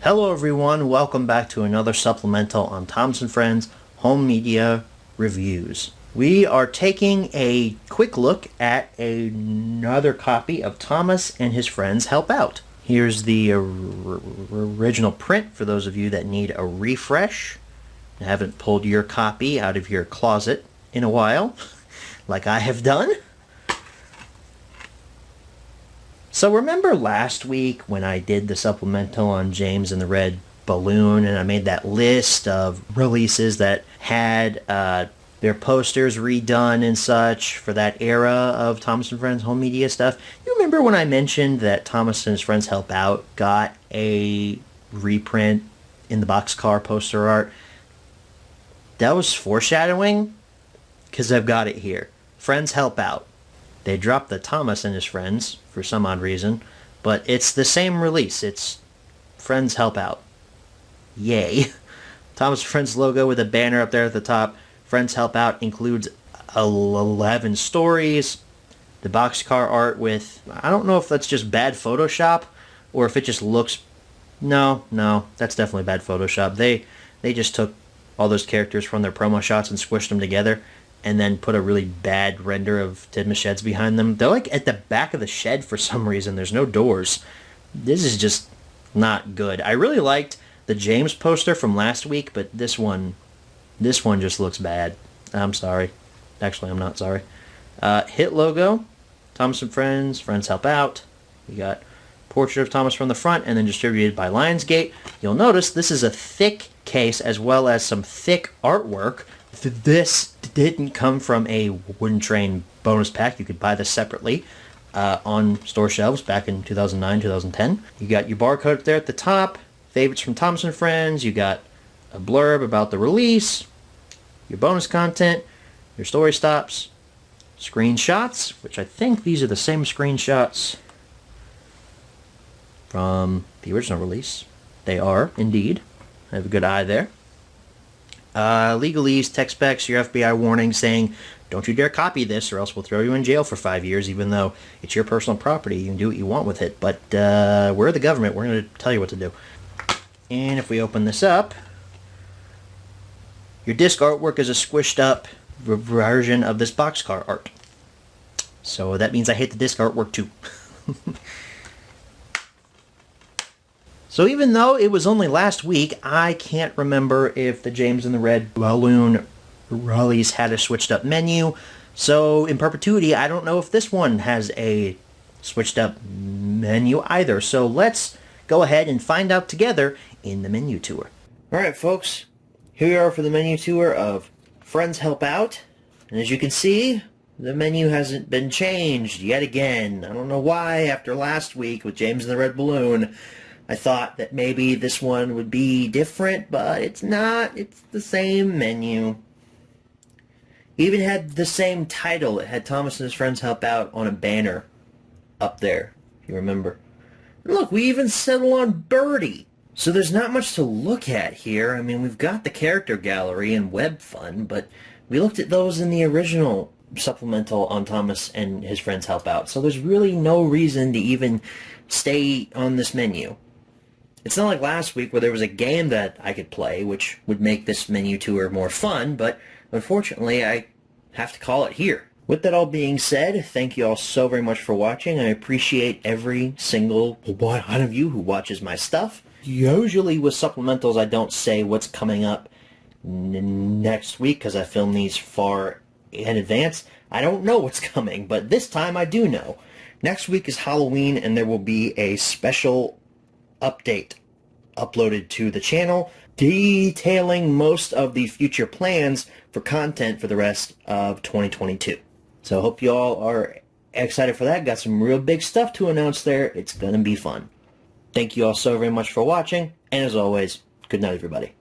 Hello everyone, welcome back to another supplemental on Thomas & Friends Home Media Reviews. We are taking a quick look at another copy of Thomas and His Friends Help Out. Here's the original print for those of you that need a refresh. I haven't pulled your copy out of your closet in a while, like I have done. So remember last week when I did the supplemental on James and the Red Balloon, and I made that list of releases that had their posters redone and such for that era of Thomas and Friends home media stuff? You remember when I mentioned that Thomas and His Friends Help Out got a reprint in the boxcar poster art? That was foreshadowing, because I've got it here. Friends Help Out. They dropped the Thomas and His Friends for some odd reason, but it's the same release. It's Friends Help Out. Yay. Thomas and Friends logo with a banner up there at the top. Friends Help Out includes 11 stories. The boxcar art with, I don't know if that's just bad Photoshop or if it just looks, no, that's definitely bad Photoshop. They just took all those characters from their promo shots and squished them together and then put a really bad render of Tidmouth sheds behind them. They're like at the back of the shed for some reason. There's no doors. This is just not good. I really liked the James poster from last week, but this one just looks bad. I'm sorry. Actually, I'm not sorry. Hit logo, Thomas and Friends, Friends Help Out. We got portrait of Thomas from the front and then distributed by Lionsgate. You'll notice this is a thick case as well as some thick artwork. This didn't come from a Wooden Train bonus pack. You could buy this separately on store shelves back in 2009, 2010. You got your barcode up there at the top, favorites from Thomas and Friends. You got a blurb about the release, your bonus content, your story stops, screenshots, which I think these are the same screenshots from the original release. They are, indeed. I have a good eye there. Legalese, tech specs, your FBI warning saying, don't you dare copy this or else we'll throw you in jail for 5 years, even though it's your personal property. You can do what you want with it, but we're the government. We're going to tell you what to do. And if we open this up, your disc artwork is a squished up version of this boxcar art. So that means I hate the disc artwork too. So even though it was only last week, I can't remember if the James and the Red Balloon release had a switched up menu. So in perpetuity, I don't know if this one has a switched up menu either. So let's go ahead and find out together in the menu tour. Alright folks, here we are for the menu tour of Friends Help Out. And as you can see, the menu hasn't been changed yet again. I don't know why after last week with James and the Red Balloon, I thought that maybe this one would be different, but it's not. It's the same menu. Even had the same title. It had Thomas and His Friends Help Out on a banner up there, if you remember. And look, we even settle on Birdie. So there's not much to look at here. I mean, we've got the character gallery and web fun, but we looked at those in the original supplemental on Thomas and His Friends Help Out. So there's really no reason to even stay on this menu. It's not like last week where there was a game that I could play, which would make this menu tour more fun, but unfortunately I have to call it here. With that all being said, thank you all so very much for watching. I appreciate every single one of you who watches my stuff. Usually with supplementals I don't say what's coming up next week because I film these far in advance. I don't know what's coming, but this time I do know. Next week is Halloween and there will be a special update uploaded to the channel detailing most of the future plans for content for the rest of 2022. So I hope you all are excited for that. Got some real big stuff to announce there. It's gonna be fun. Thank you all so very much for watching, and as always, good night everybody.